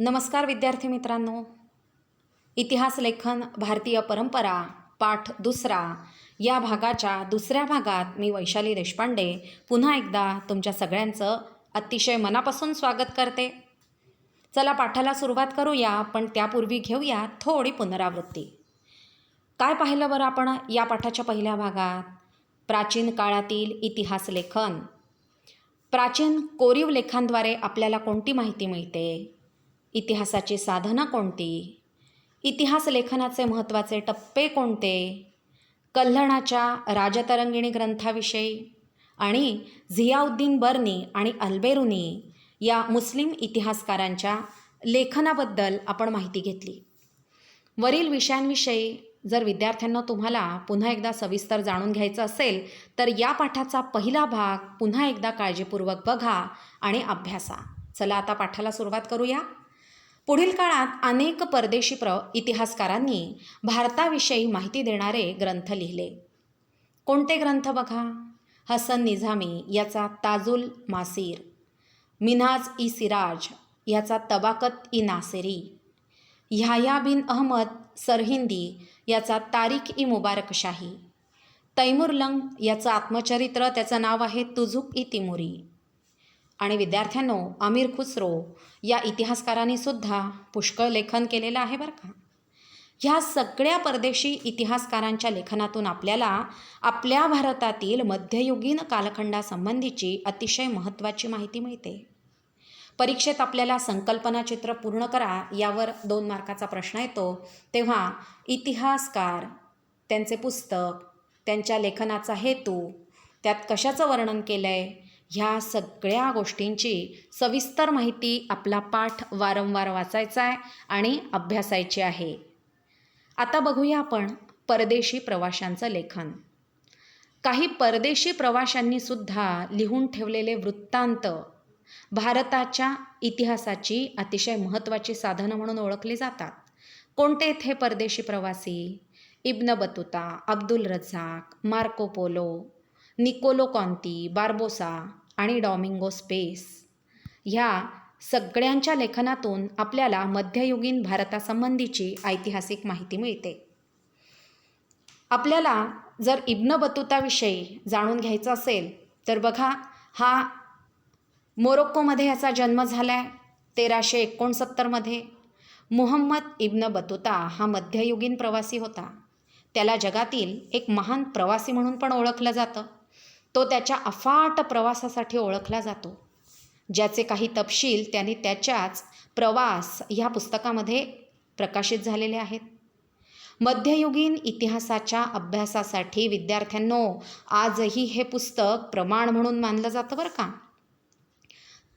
नमस्कार विद्यार्थी मित्रांनो. इतिहास लेखन भारतीय परंपरा पाठ दुसरा या भागाच्या दुसऱ्या भागात मी वैशाली देशपांडे पुन्हा एकदा तुमच्या सगळ्यांचं अतिशय मनापासून स्वागत करते. चला पाठाला सुरुवात करूया, पण त्यापूर्वी घेऊया थोडी पुनरावृत्ती. काय पाहिलं बरं आपण या पाठाच्या पहिल्या भागात? प्राचीन काळातील इतिहास लेखन. प्राचीन कोरीव लेखांद्वारे आपल्याला कोणती माहिती मिळते? इतिहासाची साधनं कोणती? इतिहास लेखनाचे महत्त्वाचे टप्पे कोणते? कल्हणाच्या राजतरंगिणी ग्रंथाविषयी आणि झियाउद्दीन बर्नी आणि अल्बेरुनी या मुस्लिम इतिहासकारांच्या लेखनाबद्दल आपण माहिती घेतली. वरील विषयांविषयी जर विद्यार्थ्यांना तुम्हाला पुन्हा एकदा सविस्तर जाणून घ्यायचं असेल तर या पाठाचा पहिला भाग पुन्हा एकदा काळजीपूर्वक बघा आणि अभ्यासा. चला आता पाठाला सुरुवात करूया. पुढील काळात अनेक परदेशी इतिहासकारांनी भारताविषयी माहिती देणारे ग्रंथ लिहिले. कोणते ग्रंथ बघा? हसन निझामी याचा ताजुल मासीर, मिन्हाज ई सिराज याचा तबाकत ई नासिरी, ह्याया बिन अहमद सरहिंदी याचा तारीख ई मुबारक शाही, तैमूरलंग याचं आत्मचरित्र, त्याचं नाव आहे तुझुक ई तिमुरी. आणि विद्यार्थ्यांनो, अमीर खुसरो या इतिहासकारांनी सुद्धा पुष्कळ लेखन केलेलं आहे बरं का. ह्या सगळ्या परदेशी इतिहासकारांच्या लेखनातून आपल्याला आपल्या भारतातील मध्ययुगीन कालखंडासंबंधीची अतिशय महत्त्वाची माहिती मिळते. परीक्षेत आपल्याला संकल्पनाचित्र पूर्ण करा यावर 2 मार्काचा प्रश्न येतो. तेव्हा इतिहासकार, त्यांचे पुस्तक, त्यांच्या लेखनाचा हेतू, त्यात कशाचं वर्णन केलं आहे, ह्या सगळ्या गोष्टींची सविस्तर माहिती आपला पाठ वारंवार वाचायचा आहे आणि अभ्यासायची आहे. आता बघूया आपण परदेशी प्रवाशांचं लेखन. काही परदेशी प्रवाशांनी सुद्धा लिहून ठेवलेले वृत्तांत भारताच्या इतिहासाची अतिशय महत्त्वाची साधनं म्हणून ओळखली जातात. कोणते हे परदेशी प्रवासी? Ibn Battuta, Abdul Razzaq, Marco Polo, Niccolo Conti, Barbosa आणि डॉमिंगो स्पेस. ह्या सगळ्यांच्या लेखनातून आपल्याला मध्ययुगीन भारतासंबंधीची ऐतिहासिक माहिती मिळते. आपल्याला जर इब्न बतुताविषयी जाणून घ्यायचं असेल तर बघा, हा मोरोक्कोमध्ये याचा जन्म झाला आहे 1369मध्ये. मुहम्मद इब्न बतुता हा मध्ययुगीन प्रवासी होता. त्याला जगातील एक महान प्रवासी म्हणून पण ओळखलं जातं. तो त्याच्या अफाट प्रवासासाठी ओळखला जातो, ज्याचे काही तपशील त्यांनी त्याच्याच प्रवास ह्या पुस्तकामध्ये प्रकाशित झालेले आहेत. मध्ययुगीन इतिहासाच्या अभ्यासासाठी विद्यार्थ्यांनो आजही हे पुस्तक प्रमाण म्हणून मानलं जातं बरं का.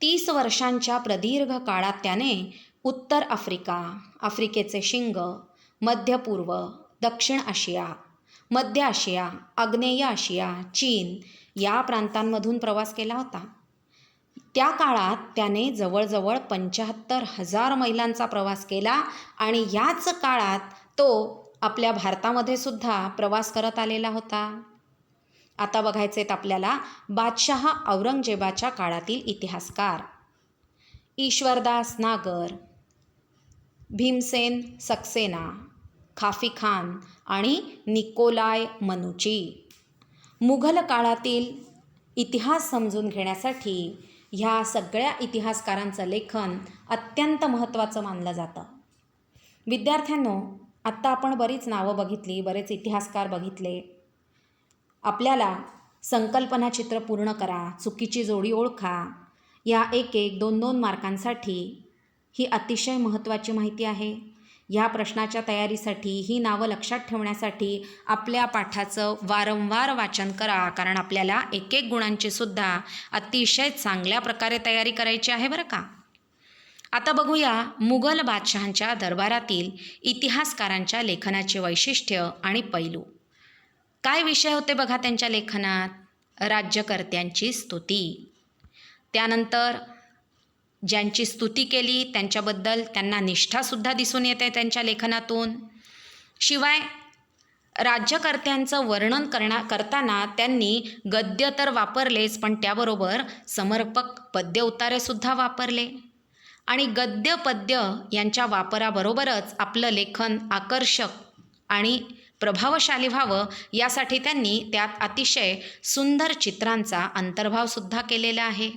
30 वर्षांच्या प्रदीर्घ काळात त्याने उत्तर आफ्रिका, आफ्रिकेचे शिंग, मध्य पूर्व, दक्षिण आशिया, मध्य आशिया, आग्नेय आशिया, चीन या प्रांतांमधून प्रवास केला होता. त्या काळात त्याने जवळजवळ 75,000 मैलांचा प्रवास केला आणि याच काळात तो आपल्या भारतामध्ये सुद्धा प्रवास करत आलेला होता. आता बघायचे आहेत आपल्याला बादशहा औरंगजेबाच्या काळातील इतिहासकार. ईश्वरदास नागर, भीमसेन सक्सेना, खाफी खान आणि निकोलाय मनुची. मुघल काळातील इतिहास समजून घेण्यासाठी ह्या सगळ्या इतिहासकारांचं लेखन अत्यंत महत्त्वाचं मानलं जातं. विद्यार्थ्यांनो, आत्ता आपण बरीच नावं बघितली, बरेच इतिहासकार बघितले. आपल्याला संकल्पनाचित्र पूर्ण करा, चुकीची जोडी ओळखा, या 1-1, 2-2 मार्कांसाठी ही अतिशय महत्त्वाची माहिती आहे. ह्या प्रश्नाच्या तयारीसाठी, ही नावं लक्षात ठेवण्यासाठी आपल्या पाठाचं वारंवार वाचन करा, कारण आपल्याला 1-1 गुणांची सुद्धा अतिशय चांगल्या प्रकारे तयारी करायची आहे बरं का. आता बघूया मुघल बादशहांच्या दरबारातील इतिहासकारांच्या लेखनाचे वैशिष्ट्य आणि पैलू. काय विषय होते बघा त्यांच्या लेखनात? राज्यकर्त्यांची स्तुती. त्यानंतर ज्यांची स्तुती केली त्यांच्याबद्दल त्यांना निष्ठासुद्धा दिसून येते त्यांच्या लेखनातून. शिवाय राज्यकर्त्यांचं वर्णन करताना त्यांनी गद्य तर वापरलेच, पण त्याबरोबर समर्पक पद्य उतारेसुद्धा वापरले. आणि गद्य पद्य यांच्या वापराबरोबरच आपलं लेखन आकर्षक आणि प्रभावशाली व्हावं यासाठी त्यांनी त्यात अतिशय सुंदर चित्रांचा अंतर्भावसुद्धा केलेला आहे.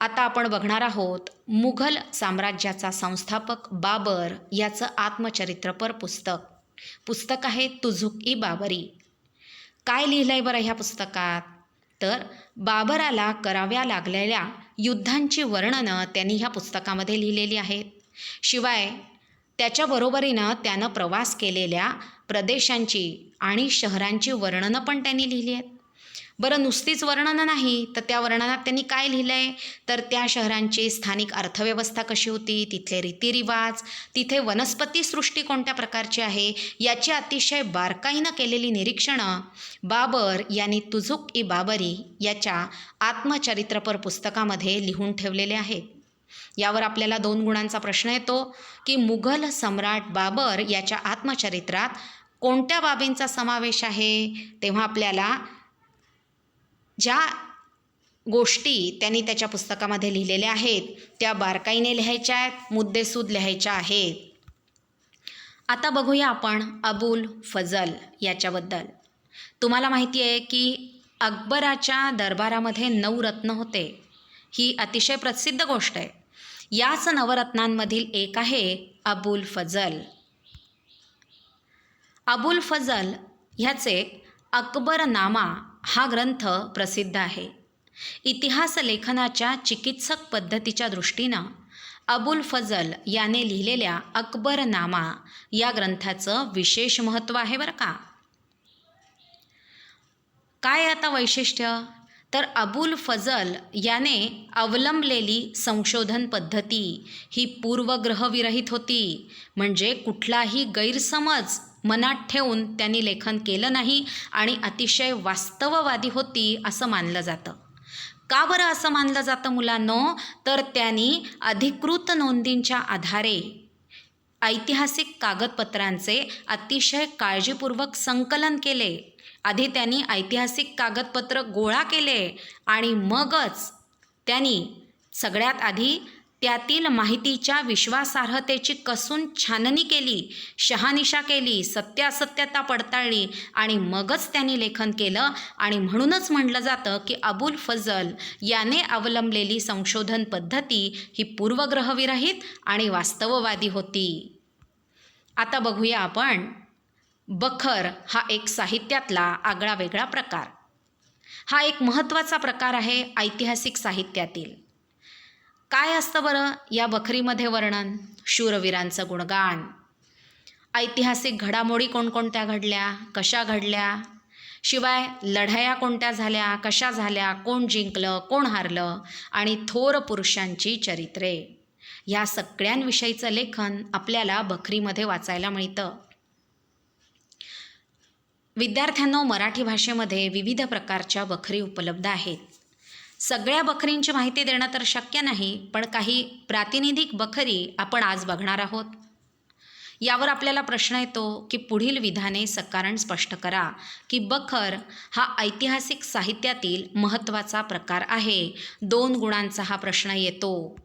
आता आपण बघणार आहोत मुघल साम्राज्याचा संस्थापक बाबर याचं आत्मचरित्रपर पुस्तक आहे तुझुक-ई बाबरी. काय लिहिलं आहे बरं ह्या पुस्तकात? तर बाबराला कराव्या लागलेल्या युद्धांची वर्णनं त्यांनी ह्या पुस्तकामध्ये लिहिलेली आहेत. शिवाय त्याच्याबरोबरीनं त्यानं प्रवास केलेल्या प्रदेशांची आणि शहरांची वर्णनं पण त्यांनी लिहिली आहेत. बरं, नुसतीच वर्णनं नाही तर त्या वर्णनात त्यांनी काय लिहिलं आहे, तर त्या शहरांची स्थानिक अर्थव्यवस्था कशी होती, तिथले रीतिरिवाज, तिथे वनस्पती कोणत्या प्रकारची आहे याची अतिशय बारकाईनं केलेली निरीक्षणं बाबर यांनी तुझुक-ई बाबरी याच्या आत्मचरित्रपर पुस्तकामध्ये लिहून ठेवलेले आहेत. यावर आपल्याला 2 गुणांचा प्रश्न येतो की मुघल सम्राट बाबर याच्या आत्मचरित्रात कोणत्या बाबींचा समावेश आहे. तेव्हा आपल्याला ज्या गोष्टी त्यांनी त्याच्या पुस्तकामध्ये लिहिलेल्या आहेत त्या बारकाईने लिहायच्या आहेत, मुद्देसूद लिहायच्या आहेत. आता बघूया आपण अबुल फजल याच्याबद्दल. तुम्हाला माहिती आहे की अकबराच्या दरबारामध्ये 9 रत्न होते. ही अतिशय प्रसिद्ध गोष्ट आहे. याच नवरत्नांमधील एक आहे अबुल फजल. अबुल फजल ह्याचे अकबरनामा हा ग्रंथ प्रसिद्ध आहे. इतिहास लेखनाच्या चिकित्सक पद्धतीच्या दृष्टीनं अबुल फजल याने लिहिलेल्या अकबरनामा या ग्रंथाचं विशेष महत्त्व आहे बरं का. काय आता वैशिष्ट्य, तर अबुल फजल याने अवलंबलेली संशोधन पद्धती ही पूर्वग्रहविरहित होती. म्हणजे कुठलाही गैरसमज मनात ठेवून त्यांनी लेखन केलं नाही आणि अतिशय वास्तववादी होती असं मानलं जातं. का बरं असं मानलं जातं मुलांनो, तर त्यांनी अधिकृत नोंदींच्या आधारे ऐतिहासिक कागदपत्रांचे अतिशय काळजीपूर्वक संकलन केले. आधी त्यांनी ऐतिहासिक कागदपत्र गोळा केले आणि मगच त्यांनी सगळ्यात आधी त्यातील माहितीच्या विश्वासार्हतेची कसून छाननी केली, शहानिशा केली, सत्यासत्यता पडताळली आणि मगच त्यांनी लेखन केलं. आणि म्हणूनच म्हटलं जातं की अबुल फजल याने अवलंबलेली संशोधन पद्धती ही पूर्वग्रहविरहित आणि वास्तववादी होती. आता बघूया आपण बखर हा एक साहित्यातला आगळा वेगळा प्रकार. हा एक महत्त्वाचा प्रकार आहे ऐतिहासिक साहित्यातील. काय असतं बरं या बखरीमध्ये वर्णन? शूरवीरांचं गुणगान, ऐतिहासिक घडामोडी कोणकोणत्या घडल्या, कशा घडल्या, शिवाय लढाया कोणत्या झाल्या, कशा झाल्या, कोण जिंकलं, कोण हारलं आणि थोर पुरुषांची चरित्रे, ह्या सगळ्यांविषयीचं लेखन आपल्याला बखरीमध्ये वाचायला मिळतं. विद्यार्थ्यांनो, मराठी भाषेमध्ये विविध प्रकारच्या बखरी उपलब्ध आहेत. सगळ्या बखरींची माहिती देणं तर शक्य नाही, पण काही प्रातिनिधिक बखरी आपण आज बघणार आहोत. यावर आपल्याला प्रश्न येतो की पुढील विधाने सकारण स्पष्ट करा की बखर हा ऐतिहासिक साहित्यातील महत्त्वाचा प्रकार आहे. 2 गुणांचा हा प्रश्न येतो.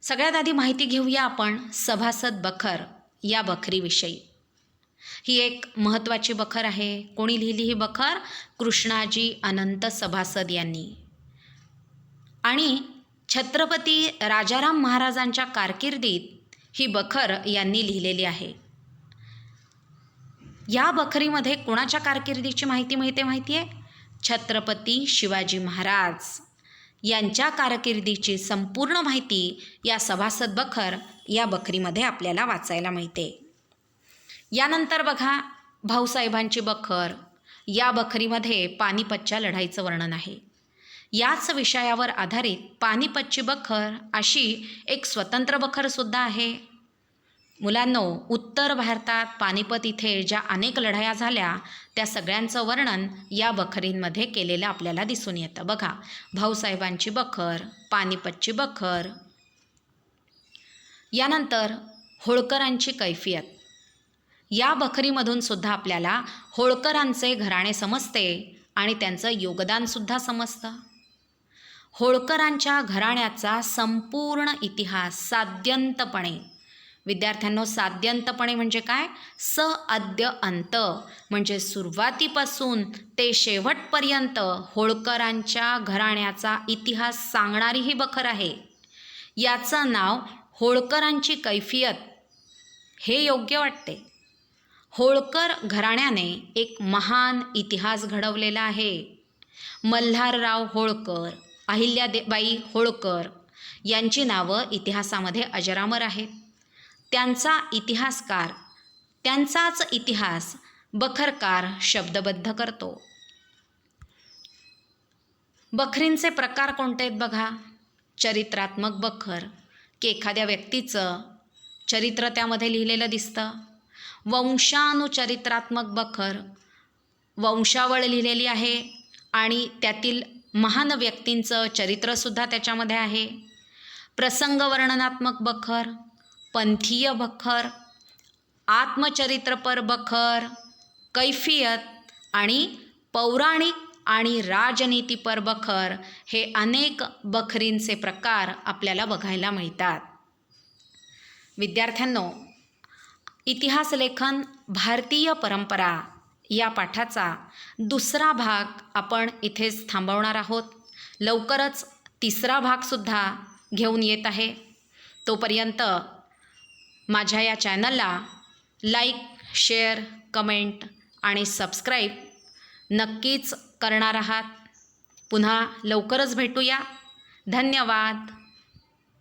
सगळ्यात आधी माहिती घेऊया आपण सभासद बखर या बखरीविषयी. ही एक महत्त्वाची बखर आहे. कोणी लिहिली ही बखर? कृष्णाजी अनंत सभासद यांनी. आणि छत्रपती राजाराम महाराजांच्या कारकिर्दीत ही बखर यांनी लिहिलेली आहे. या बखरीमध्ये कोणाच्या कारकिर्दीची माहिती मिळते माहिती आहे? छत्रपती शिवाजी महाराज यांच्या कारकिर्दीची संपूर्ण माहिती या सभासद बखर या बखरीमध्ये आपल्याला वाचायला मिळते. यानंतर बघा भाऊसाहेबांची बखर. या बखरीमध्ये पानिपतच्या लढाईचं वर्णन आहे. याच विषयावर आधारित पानिपतची बखर अशी एक स्वतंत्र बखरसुद्धा आहे. मुलांनो, उत्तर भारतात पानिपत इथे ज्या अनेक लढाया झाल्या त्या सगळ्यांचं वर्णन या बखरींमध्ये केलेलं आपल्याला दिसून येतं. बघा, भाऊसाहेबांची बखर, पानिपतची बखर. यानंतर होळकरांची कैफियत. या बखरीमधून सुद्धा आपल्याला होळकरांचे घराणे समजते आणि त्यांचं योगदानसुद्धा समजतं. होळकरांच्या घराण्याचा संपूर्ण इतिहास साद्यंतपणे, विद्यार्थ्यांनो साद्यंतपणे म्हणजे काय? स अद्य अंत म्हणजे सुरुवातीपासून ते शेवटपर्यंत होळकरांच्या घराण्याचा इतिहास सांगणारी ही बखर आहे. याचं नाव होळकरांची कैफियत हे योग्य वाटते. होळकर घराण्याने एक महान इतिहास घडवलेला आहे. मल्हारराव होळकर, अहिल्याबाई होळकर यांची नावं इतिहासामध्ये अजरामर आहेत. त्यांचा इतिहासकार, त्यांचाच इतिहास बखरकार शब्दबद्ध करतो. बखरींचे प्रकार कोणते आहेत बघा. चरित्रात्मक बखर, की एखाद्या व्यक्तीचं चरित्र त्यामध्ये लिहिलेलं दिसतं. वंशानुचरित्रात्मक बखर, वंशावळ लिहिलेली आहे आणि त्यातील महान व्यक्तींचं चरित्रसुद्धा त्याच्यामध्ये आहे. प्रसंगवर्णनात्मक बखर, पंथीय बखर, आत्मचरित्रपर बखर, कैफियत आणि पौराणिक आणि राजनीतीपर बखर हे अनेक बखरींचे प्रकार आपल्याला बघायला मिळतात. विद्यार्थ्यांनो, इतिहास लेखन भारतीय परंपरा या पाठाचा दुसरा भाग आपण इथेच थांबवणार आहोत. लवकरच तिसरा भागसुद्धा घेऊन येत आहे. तोपर्यंत माझ्या या चॅनलला लाईक, शेअर, कमेंट आणि सबस्क्राईब नक्कीच करणार आहात. पुन्हा लवकरच भेटूया. धन्यवाद.